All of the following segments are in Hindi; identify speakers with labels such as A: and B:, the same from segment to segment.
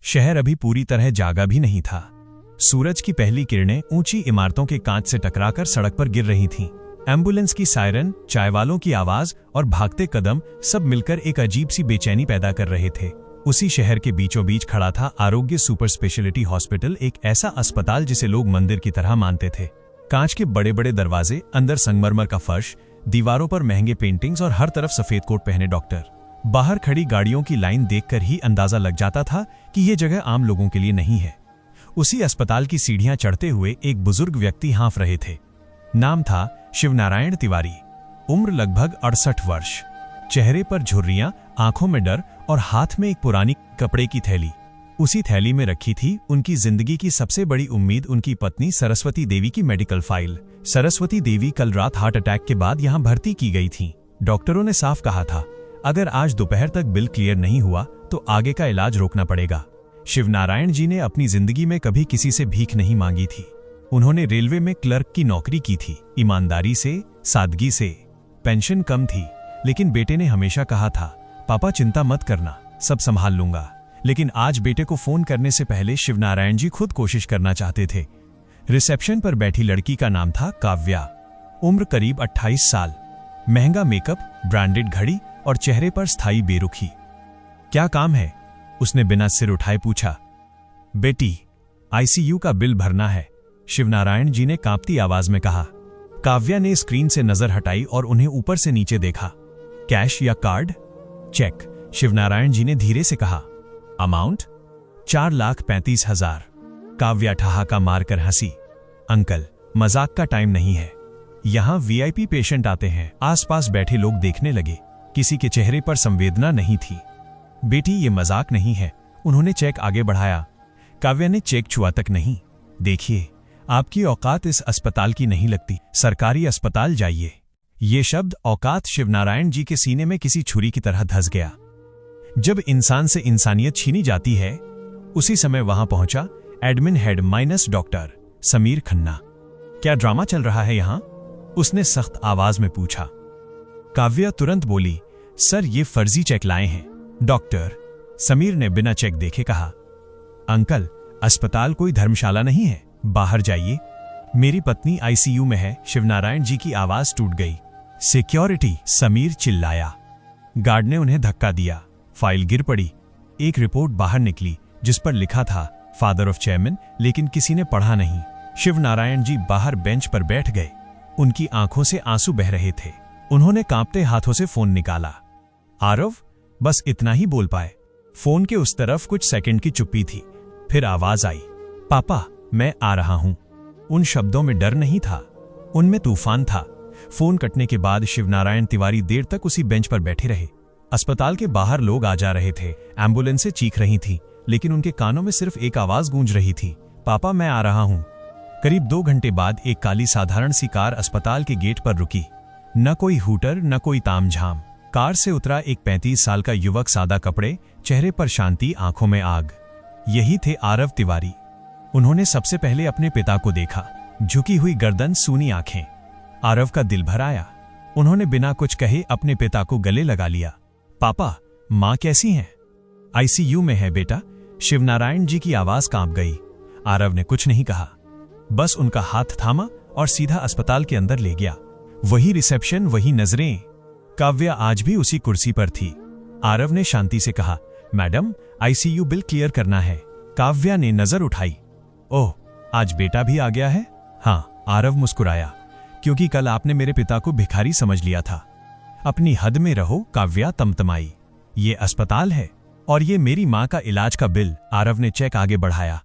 A: शहर अभी पूरी तरह जागा भी नहीं था। सूरज की पहली किरणें ऊंची इमारतों के कांच से टकराकर सड़क पर गिर रही थीं। एम्बुलेंस की सायरन, चाय वालों की आवाज और भागते कदम सब मिलकर एक अजीब सी बेचैनी पैदा कर रहे थे। उसी शहर के बीचों बीच खड़ा था आरोग्य सुपर स्पेशलिटी हॉस्पिटल, एक ऐसा अस्पताल जिसे लोग मंदिर की तरह मानते थे। कांच के बड़े बड़े दरवाजे, अंदर संगमरमर का फर्श, दीवारों पर महंगे पेंटिंग्स और हर तरफ सफेद कोट पहने डॉक्टर। बाहर खड़ी गाड़ियों की लाइन देखकर ही अंदाजा लग जाता था कि ये जगह आम लोगों के लिए नहीं है। उसी अस्पताल की सीढ़ियां चढ़ते हुए एक बुजुर्ग व्यक्ति हाँफ रहे थे। नाम था शिवनारायण तिवारी। उम्र लगभग 68 वर्ष। चेहरे पर झुर्रियां, आंखों में डर और हाथ में एक पुरानी कपड़े की थैली। उसी थैली में रखी थी उनकी जिंदगी की सबसे बड़ी उम्मीद, उनकी पत्नी सरस्वती देवी की मेडिकल फाइल। सरस्वती देवी कल रात हार्ट अटैक के बाद यहां भर्ती की गई थीं। डॉक्टरों ने साफ कहा था, अगर आज दोपहर तक बिल क्लियर नहीं हुआ तो आगे का इलाज रोकना पड़ेगा। शिवनारायण जी ने अपनी जिंदगी में कभी किसी से भीख नहीं मांगी थी। उन्होंने रेलवे में क्लर्क की नौकरी की थी, ईमानदारी से, सादगी से। पेंशन कम थी, लेकिन बेटे ने हमेशा कहा था, पापा चिंता मत करना, सब संभाल लूंगा। लेकिन आज बेटे को फोन करने से पहले शिवनारायण जी खुद कोशिश करना चाहते थे। रिसेप्शन पर बैठी लड़की का नाम था काव्या। उम्र करीब 28 साल। महंगा मेकअप, ब्रांडेड घड़ी और चेहरे पर स्थायी बेरुखी। क्या काम है? उसने बिना सिर उठाए पूछा। बेटी, आईसीयू का बिल भरना है, शिवनारायण जी ने कांपती आवाज में कहा। काव्या ने स्क्रीन से नजर हटाई और उन्हें ऊपर से नीचे देखा। कैश या कार्ड? चेक, शिवनारायण जी ने धीरे से कहा। अमाउंट? 4,35,000। काव्या ठहाका मारकर हंसी। अंकल, मजाक का टाइम नहीं है। यहां वीआईपी पेशेंट आते हैं। आसपास बैठे लोग देखने लगे। किसी के चेहरे पर संवेदना नहीं थी। बेटी, ये मजाक नहीं है। उन्होंने चेक आगे बढ़ाया। काव्या ने चेक छुआ तक नहीं। देखिए, आपकी औकात इस अस्पताल की नहीं लगती, सरकारी अस्पताल जाइए। ये शब्द औकात शिवनारायण जी के सीने में किसी छुरी की तरह धंस गया। जब इंसान से इंसानियत छीनी जाती है, उसी समय वहां पहुंचा admin head minus doctor Sameer Khanna. क्या ड्रामा चल रहा है यहां? उसने सख्त आवाज में पूछा। काव्या तुरंत बोली, सर ये फर्जी चेक लाए हैं। डॉक्टर समीर ने बिना चेक देखे कहा। अंकल, अस्पताल कोई धर्मशाला नहीं है, बाहर जाइए। मेरी पत्नी आईसीयू में है। शिवनारायण जी की आवाज टूट गई। सिक्योरिटी, समीर चिल्लाया। गार्ड ने उन्हें धक्का दिया। फाइल गिर पड़ी। एक रिपोर्ट बाहर निकली जिस पर लिखा था फादर ऑफ चेयरमैन, लेकिन किसी ने पढ़ा नहीं। शिवनारायण जी बाहर बेंच पर बैठ गए। उनकी आंखों से आंसू बह रहे थे। उन्होंने कांपते हाथों से फोन निकाला। आरव, बस इतना ही बोल पाए। फोन के उस तरफ कुछ सेकंड की चुप्पी थी। फिर आवाज आई, पापा मैं आ रहा हूं। उन शब्दों में डर नहीं था, उनमें तूफान था। फोन कटने के बाद शिवनारायण तिवारी देर तक उसी बेंच पर बैठे रहे। अस्पताल के बाहर लोग आ जा रहे थे, एम्बुलेंसें चीख रही थी, लेकिन उनके कानों में सिर्फ एक आवाज गूंज रही थी, पापा मैं आ रहा हूं। करीब 2 घंटे बाद एक काली साधारण सी कार अस्पताल के गेट पर रुकी। न कोई हूटर, न कोई तामझाम। कार से उतरा एक 35 साल का युवक, सादा कपड़े, चेहरे पर शांति, आंखों में आग। यही थे आरव तिवारी। उन्होंने सबसे पहले अपने पिता को देखा। झुकी हुई गर्दन, सूनी आंखें। आरव का दिल भर आया। उन्होंने बिना कुछ कहे अपने पिता को गले लगा लिया। पापा, मां कैसी हैं? आईसीयू में है बेटा। शिवनारायण जी की आवाज कांप गई। आरव ने कुछ नहीं कहा, बस उनका हाथ थामा और सीधा अस्पताल के अंदर ले गया। वही रिसेप्शन, वही नजरें। काव्या आज भी उसी कुर्सी पर थी। आरव ने शांति से कहा, मैडम आईसीयू बिल क्लियर करना है। काव्या ने नजर उठाई। ओह, आज बेटा भी आ गया है? हाँ, आरव मुस्कुराया, क्योंकि कल आपने मेरे पिता को भिखारी समझ लिया था। अपनी हद में रहो, काव्या तमतमाई। ये अस्पताल है और ये मेरी मां का इलाज का बिल। आरव ने चेक आगे बढ़ाया।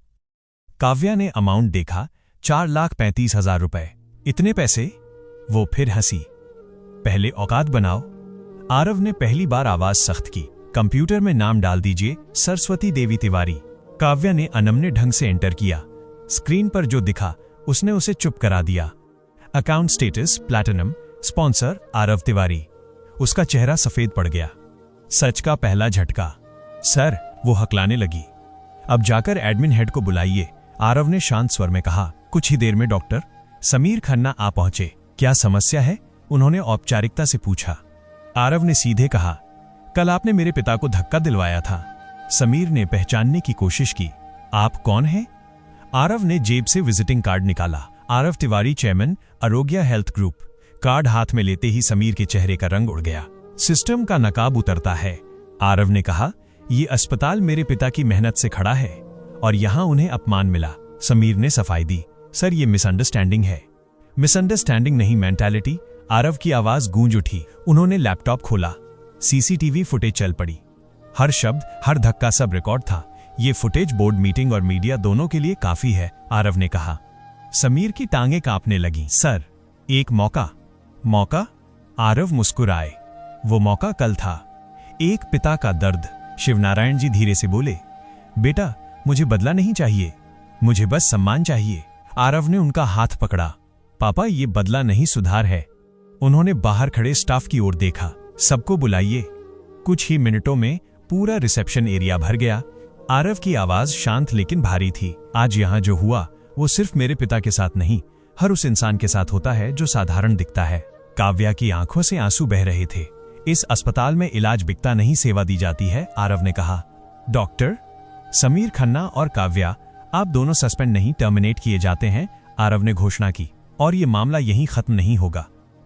A: काव्या ने अमाउंट देखा, 4,35,000 रुपए। इतने पैसे? वो फिर हंसी। पहले औकात बनाओ। आरव ने पहली बार आवाज सख्त की। कंप्यूटर में नाम डाल दीजिए, सरस्वती देवी तिवारी। काव्या ने अनमने ढंग से एंटर किया। स्क्रीन पर जो दिखा उसने उसे चुप करा दिया। Account status platinum, sponsor Aarav Tiwari. उसका चेहरा सफेद पड़ गया। सच का पहला झटका। सर, वो हकलाने लगी। अब जाकर एडमिन हेड को बुलाइए, आरव ने शांत स्वर में कहा। कुछ ही देर में डॉक्टर समीर खन्ना आ पहुंचे। क्या समस्या है? उन्होंने औपचारिकता से पूछा। आरव ने सीधे कहा, कल आपने मेरे पिता को धक्का दिलवाया था। समीर ने पहचानने की कोशिश की। आप कौन हैं? आरव ने जेब से विजिटिंग कार्ड निकाला। आरव तिवारी, चेयरमैन, आरोग्य हेल्थ ग्रुप। कार्ड हाथ में लेते ही समीर के चेहरे का रंग उड़ गया। सिस्टम का नकाब उतरता है। आरव ने कहा, ये अस्पताल मेरे पिता की मेहनत से खड़ा है और यहां उन्हें अपमान मिला। समीर ने सफाई दी, सर ये मिसअंडरस्टैंडिंग है। मिसअंडरस्टैंडिंग नहीं, मेंटालिटी। आरव की आवाज गूंज उठी। उन्होंने लैपटॉप खोला। सीसीटीवी फुटेज चल पड़ी। हर शब्द, हर धक्का, सब रिकॉर्ड था। ये फुटेज बोर्ड मीटिंग और मीडिया दोनों के लिए काफी है, आरव ने कहा। समीर की टांगें कांपने लगी। सर, एक मौका। मौका? आरव मुस्कुराए। वो मौका कल था। एक पिता का दर्द। शिवनारायण जी धीरे से बोले, बेटा मुझे बदला नहीं चाहिए, मुझे बस सम्मान चाहिए। आरव ने उनका हाथ पकड़ा। पापा ये बदला नहीं, सुधार है। उन्होंने बाहर खड़े स्टाफ की ओर देखा। सबको बुलाइए। कुछ ही मिनटों में पूरा रिसेप्शन एरिया भर गया। आरव की आवाज शांत लेकिन भारी थी। आज यहां जो हुआ वो सिर्फ मेरे पिता के साथ नहीं, हर उस इंसान के साथ होता है जो साधारण दिखता है। काव्या की आंखों से आंसू बह रहे थे। इस अस्पताल में इलाज बिकता नहीं, सेवा दी जाती है, आरव ने कहा। डॉक्टर समीर खन्ना और काव्या, आप दोनों सस्पेंड नहीं, टर्मिनेट किए जाते हैं, आरव ने घोषणा की। और ये मामला यहीं खत्म नहीं होगा।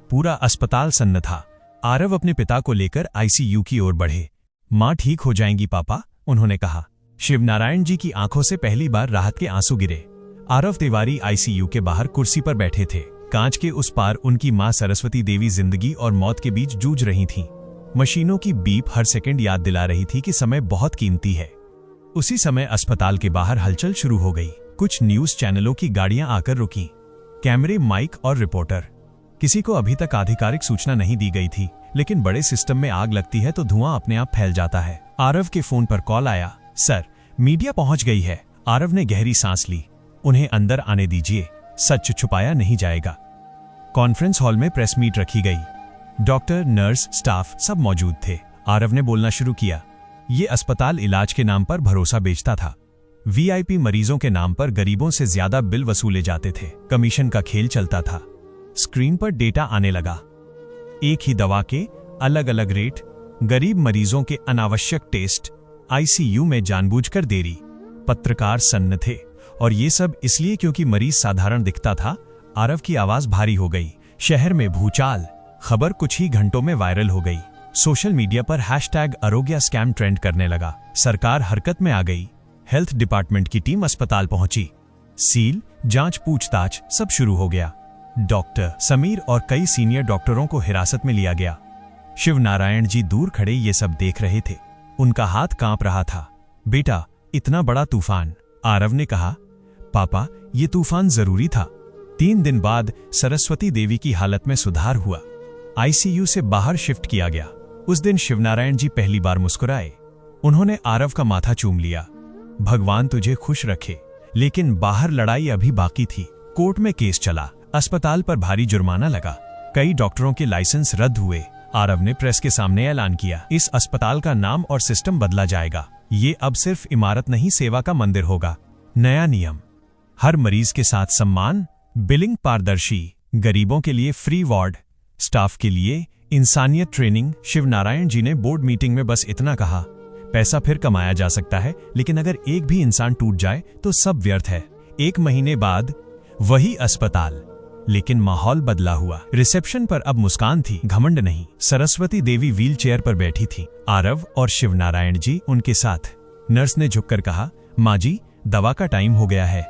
A: पूरा अस्पताल सन्न था। आरव अपने पिता को लेकर आईसीयू की ओर बढ़े। मां ठीक हो जाएंगी पापा, उन्होंने कहा। शिवनारायण जी की आंखों से पहली बार राहत के आंसू गिरे। आरव तिवारी आईसीयू के बाहर कुर्सी पर बैठे थे। कांच के उस पार उनकी मां सरस्वती देवी जिंदगी और मौत के बीच जूझ रही थीं। मशीनों की बीप हर सेकंड याद दिला रही थी कि समय बहुत कीमती है। उसी समय अस्पताल के बाहर हलचल शुरू हो गई। कुछ न्यूज चैनलों की गाड़ियां आकर रुकीं। कैमरे, माइक और रिपोर्टर। किसी को अभी तक आधिकारिक सूचना नहीं दी गई थी, लेकिन बड़े सिस्टम में आग लगती है तो धुआं अपने आप फैल जाता है। आरव के फोन पर कॉल आया। सर, मीडिया पहुंच गई है। आरव ने गहरी सांस ली। उन्हें अंदर आने दीजिए, सच छुपाया नहीं जाएगा। कॉन्फ्रेंस हॉल में प्रेस मीट रखी गई। डॉक्टर, नर्स, स्टाफ सब मौजूद थे। आरव ने बोलना शुरू किया। ये अस्पताल इलाज के नाम पर भरोसा बेचता था। वीआईपी मरीजों के नाम पर गरीबों से ज्यादा बिल वसूले जाते थे। कमीशन का खेल चलता था। स्क्रीन पर डेटा आने लगा। एक ही दवा के अलग अलग रेट, गरीब मरीजों के अनावश्यक टेस्ट, आईसीयू में जानबूझकर देरी। पत्रकार सन्न थे, और ये सब इसलिए क्योंकि मरीज साधारण दिखता था। आरव की आवाज भारी हो गई। शहर में भूचाल। खबर कुछ ही घंटों में वायरल हो गई। सोशल मीडिया पर हैशटैग आरोग्य स्कैम ट्रेंड करने लगा। सरकार हरकत में आ गई। हेल्थ डिपार्टमेंट की टीम अस्पताल पहुंची। सील, जांच, पूछताछ सब शुरू हो गया। डॉक्टर समीर और कई सीनियर डॉक्टरों को हिरासत में लिया गया। शिवनारायण जी दूर खड़े ये सब देख रहे थे। उनका हाथ कांप रहा था। बेटा, इतना बड़ा तूफान, आरव ने कहा। पापा, ये तूफान जरूरी था। 3 दिन बाद सरस्वती देवी की हालत में सुधार हुआ। आईसीयू से बाहर शिफ्ट किया गया। उस दिन शिवनारायण जी पहली बार मुस्कुराए। उन्होंने आरव का माथा चूम लिया। भगवान तुझे खुश रखे। लेकिन बाहर लड़ाई अभी बाकी थी। कोर्ट में केस चला। अस्पताल पर भारी जुर्माना लगा। कई डॉक्टरों के लाइसेंस रद्द हुए। आरव ने प्रेस के सामने ऐलान किया, इस अस्पताल का नाम और सिस्टम बदला जाएगा। ये अब सिर्फ इमारत नहीं, सेवा का मंदिर होगा। नया नियम, हर मरीज के साथ सम्मान, बिलिंग पारदर्शी, गरीबों के लिए फ्री वार्ड, स्टाफ के लिए इंसानियत ट्रेनिंग। शिवनारायण जी ने बोर्ड मीटिंग में बस इतना कहा, पैसा फिर कमाया जा सकता है, लेकिन अगर एक भी इंसान टूट जाए तो सब व्यर्थ है। 1 महीने बाद वही अस्पताल, लेकिन माहौल बदला हुआ। रिसेप्शन पर अब मुस्कान थी, घमंड नहीं। सरस्वती देवी व्हील चेयर पर बैठी थी। आरव और शिवनारायण जी उनके साथ। नर्स ने झुककर कहा, माँ जी, दवा का टाइम हो गया है।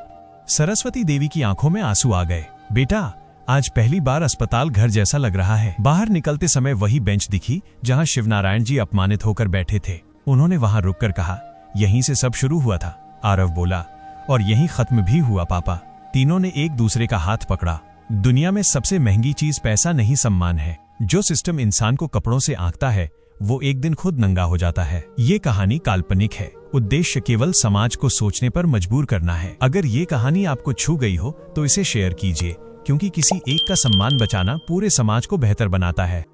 A: सरस्वती देवी की आंखों में आंसू आ गए। बेटा, आज पहली बार अस्पताल घर जैसा लग रहा है। बाहर निकलते समय वही बेंच दिखी जहां शिवनारायण जी अपमानित होकर बैठे थे। उन्होंने वहां रुककर कहा, यहीं से सब शुरू हुआ था। आरव बोला, और यहीं खत्म भी हुआ पापा। तीनों ने एक दूसरे का हाथ पकड़ा। दुनिया में सबसे महंगी चीज पैसा नहीं, सम्मान है। जो सिस्टम इंसान को कपड़ों से आंकता है, वो एक दिन खुद नंगा हो जाता है। ये कहानी काल्पनिक है। उद्देश्य केवल समाज को सोचने पर मजबूर करना है। अगर ये कहानी आपको छू गई हो तो इसे शेयर कीजिए, क्योंकि किसी एक का सम्मान बचाना पूरे समाज को बेहतर बनाता है।